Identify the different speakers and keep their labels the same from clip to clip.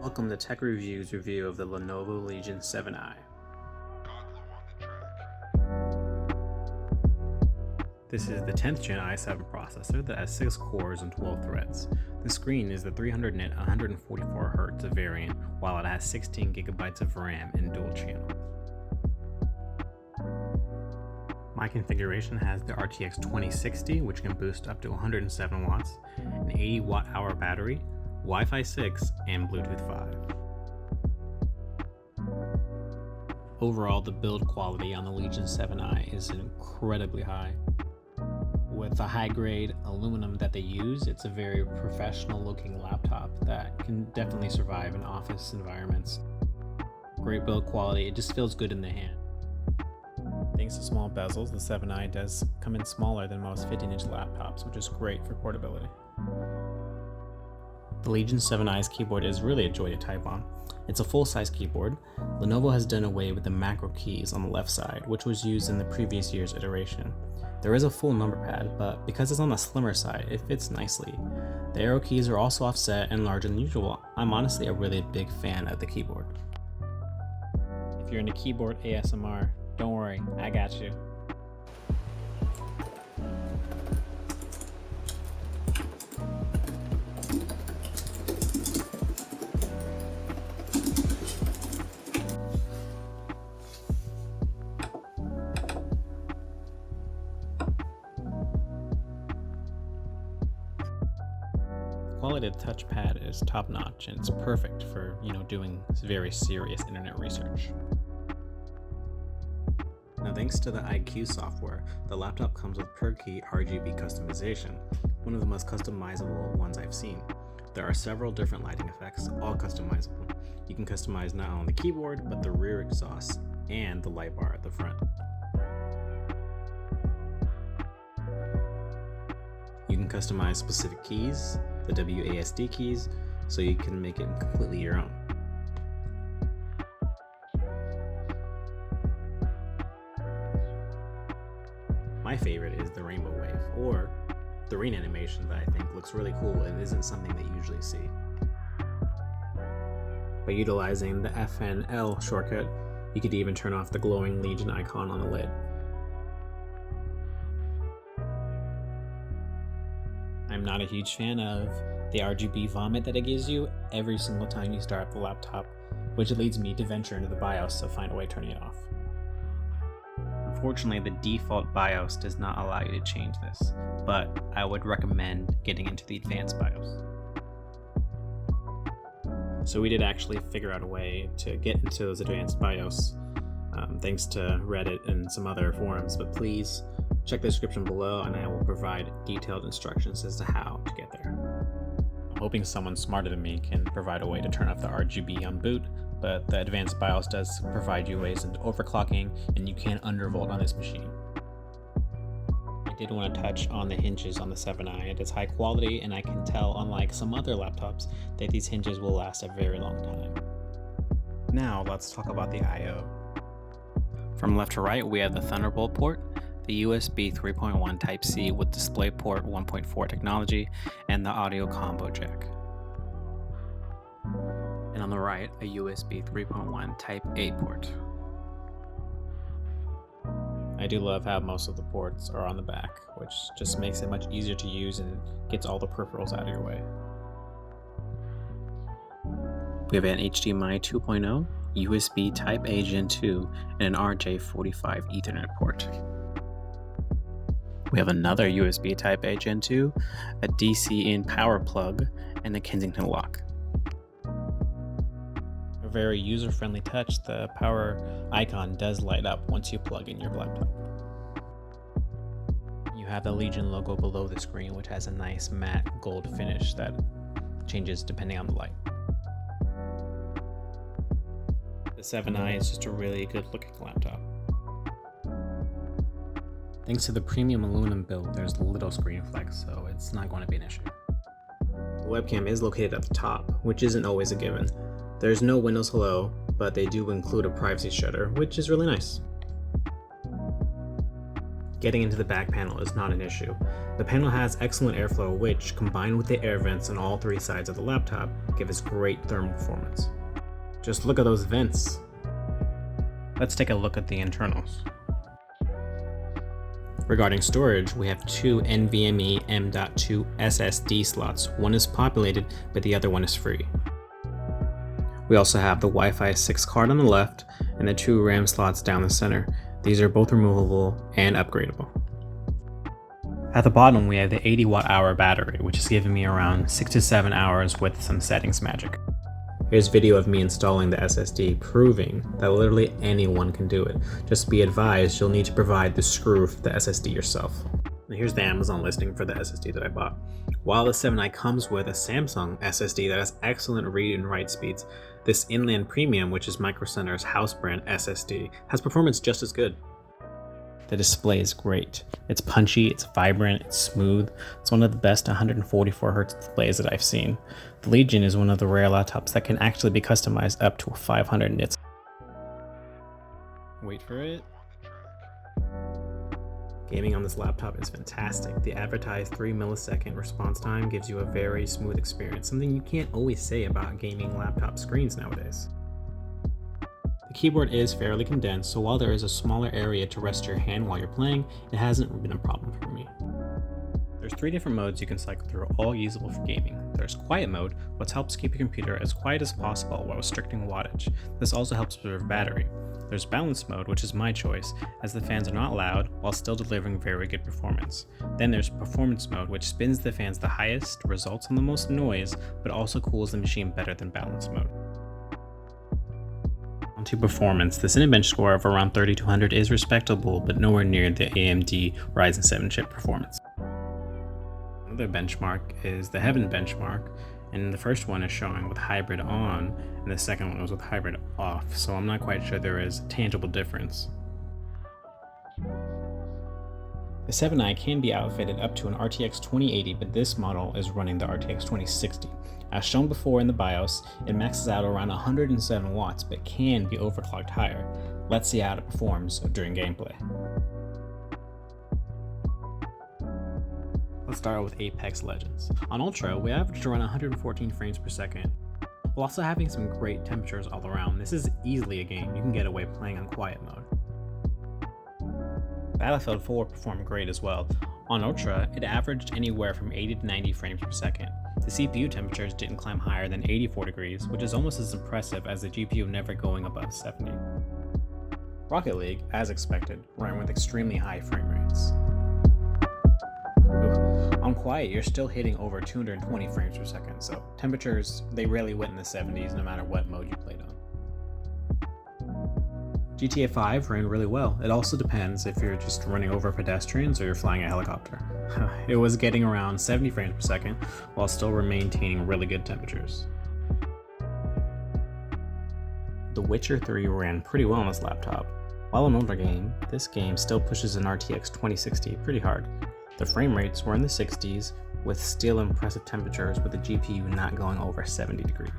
Speaker 1: Welcome to Tech Review's review of the Lenovo Legion 7i. This is the 10th gen i7 processor that has 6 cores and 12 threads. The screen is the 300-nit 144Hz variant, while it has 16GB of RAM in dual channel. My configuration has the RTX 2060, which can boost up to 107 watts, an 80 watt-hour battery, Wi-Fi 6, and Bluetooth 5. Overall, the build quality on the Legion 7i is incredibly high. With the high-grade aluminum that they use, it's a very professional-looking laptop that can definitely survive in office environments. Great build quality, it just feels good in the hand. Thanks to small bezels, the 7i does come in smaller than most 15-inch laptops, which is great for portability. The Legion 7i's keyboard is really a joy to type on. It's a full-size keyboard. Lenovo has done away with the macro keys on the left side, which was used in the previous year's iteration. There is a full number pad, but because it's on the slimmer side, it fits nicely. The arrow keys are also offset and larger than usual. I'm honestly a really big fan of the keyboard. If you're into keyboard ASMR, don't worry, I got you. The quality of the touchpad is top notch and it's perfect for, doing very serious internet research. Now, thanks to the iQ software, the laptop comes with per key RGB customization, one of the most customizable ones I've seen. There are several different lighting effects, all customizable. You can customize not only the keyboard, but the rear exhaust and the light bar at the front. You can customize specific keys, the WASD keys, so you can make it completely your own. My favorite is the rainbow wave, or the rain animation that I think looks really cool and isn't something that you usually see. By utilizing the FNL shortcut, you could even turn off the glowing Legion icon on the lid. I'm not a huge fan of the RGB vomit that it gives you every single time you start up the laptop, which leads me to venture into the BIOS to find a way turning it off. Unfortunately, the default BIOS does not allow you to change this, but I would recommend getting into the advanced BIOS. So we did actually figure out a way to get into those advanced BIOS, thanks to Reddit and some other forums, but please check the description below and I will provide detailed instructions as to how to get there. I'm hoping someone smarter than me can provide a way to turn off the RGB on boot, but the advanced BIOS does provide you ways into overclocking and you can undervolt on this machine. I did want to touch on the hinges on the 7i. It is high quality and I can tell, unlike some other laptops, that these hinges will last a very long time. Now let's talk about the I/O. From left to right, we have the Thunderbolt port, the USB 3.1 Type-C with DisplayPort 1.4 technology, and the audio combo jack. And on the right, a USB 3.1 Type-A port. I do love how most of the ports are on the back, which just makes it much easier to use and gets all the peripherals out of your way. We have an HDMI 2.0, USB Type-A Gen 2, and an RJ45 Ethernet port. We have another USB Type-A Gen 2, a DC-in power plug, and a Kensington lock. A very user-friendly touch, the power icon does light up once you plug in your laptop. You have the Legion logo below the screen, which has a nice matte gold finish that changes depending on the light. The 7i is just a really good looking laptop. Thanks to the premium aluminum build, there's little screen flex, so it's not going to be an issue. The webcam is located at the top, which isn't always a given. There's no Windows Hello, but they do include a privacy shutter, which is really nice. Getting into the back panel is not an issue. The panel has excellent airflow, which, combined with the air vents on all three sides of the laptop, give us great thermal performance. Just look at those vents. Let's take a look at the internals. Regarding storage, we have two NVMe M.2 SSD slots. One is populated, but the other one is free. We also have the Wi-Fi 6 card on the left and the two RAM slots down the center. These are both removable and upgradable. At the bottom, we have the 80 watt-hour battery, which is giving me around 6 to 7 hours with some settings magic. Here's video of me installing the SSD, proving that literally anyone can do it. Just be advised, you'll need to provide the screw for the SSD yourself. And here's the Amazon listing for the SSD that I bought. While the 7i comes with a Samsung SSD that has excellent read and write speeds, this Inland Premium, which is Micro Center's house brand SSD, has performance just as good. The display is great. It's punchy, it's vibrant, it's smooth. It's one of the best 144Hz displays that I've seen. The Legion is one of the rare laptops that can actually be customized up to 500 nits. Wait for it. Gaming on this laptop is fantastic. The advertised 3 millisecond response time gives you a very smooth experience, something you can't always say about gaming laptop screens nowadays. The keyboard is fairly condensed, so while there is a smaller area to rest your hand while you're playing, it hasn't been a problem for me. There's 3 different modes you can cycle through, all usable for gaming. There's quiet mode, which helps keep your computer as quiet as possible while restricting wattage. This also helps preserve battery. There's balance mode, which is my choice, as the fans are not loud while still delivering very good performance. Then there's performance mode, which spins the fans the highest, results in the most noise, but also cools the machine better than balance mode. Onto performance, the Cinebench score of around 3200 is respectable, but nowhere near the AMD Ryzen 7 chip performance. Another benchmark is the Heaven benchmark, and the first one is showing with hybrid on, and the second one was with hybrid off, so I'm not quite sure there is a tangible difference. The 7i can be outfitted up to an RTX 2080, but this model is running the RTX 2060. As shown before in the BIOS, it maxes out around 107 watts, but can be overclocked higher. Let's see how it performs during gameplay. Let's start with Apex Legends. On Ultra, we averaged around 114 frames per second, while also having some great temperatures all around. This is easily a game you can get away playing on quiet mode. Battlefield 4 performed great as well. On Ultra, it averaged anywhere from 80 to 90 frames per second. The CPU temperatures didn't climb higher than 84 degrees, which is almost as impressive as the GPU never going above 70. Rocket League, as expected, ran with extremely high frame rates. On quiet, you're still hitting over 220 frames per second, so temperatures, they rarely went in the 70s no matter what mode you played on. GTA 5 ran really well. It also depends if you're just running over pedestrians or you're flying a helicopter. It was getting around 70 frames per second while still maintaining really good temperatures. The Witcher 3 ran pretty well on this laptop. While an older game, this game still pushes an RTX 2060 pretty hard. The frame rates were in the 60s with still impressive temperatures with the GPU not going over 70 degrees.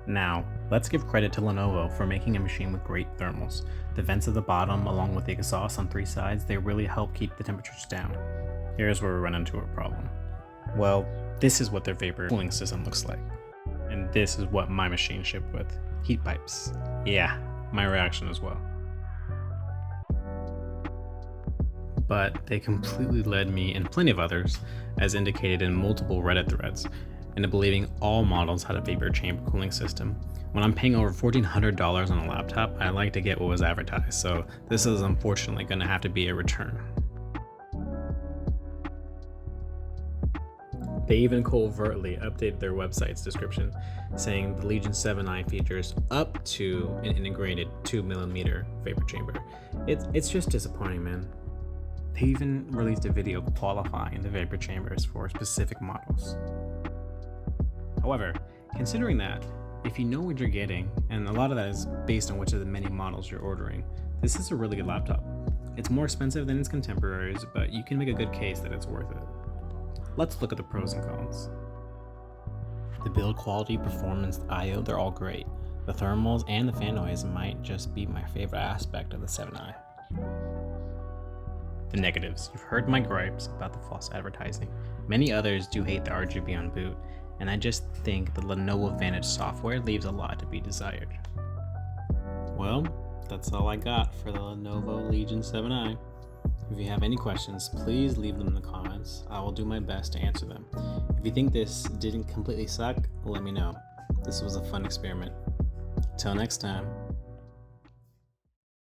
Speaker 1: Now, let's give credit to Lenovo for making a machine with great thermals. The vents at the bottom, along with the exhaust on 3 sides, they really help keep the temperatures down. Here's where we run into a problem. Well, this is what their vapor cooling system looks like. And this is what my machine shipped with. Heat pipes. Yeah, my reaction as well. But they completely led me, and plenty of others, as indicated in multiple Reddit threads, into believing all models had a vapor chamber cooling system. When I'm paying over $1,400 on a laptop, I like to get what was advertised, so this is unfortunately going to have to be a return. They even covertly updated their website's description, saying the Legion 7i features up to an integrated 2mm vapor chamber. It's just disappointing, man. They even released a video qualifying the vapor chambers for specific models. However, considering that, if you know what you're getting, and a lot of that is based on which of the many models you're ordering, this is a really good laptop. It's more expensive than its contemporaries, but you can make a good case that it's worth it. Let's look at the pros and cons. The build quality, performance, I/O, they're all great. The thermals and the fan noise might just be my favorite aspect of the 7i. The negatives. You've heard my gripes about the false advertising. Many others do hate the RGB on boot, and I just think the Lenovo Vantage software leaves a lot to be desired. Well, that's all I got for the Lenovo Legion 7i. If you have any questions, please leave them in the comments. I will do my best to answer them. If you think this didn't completely suck, let me know. This was a fun experiment. Till next time.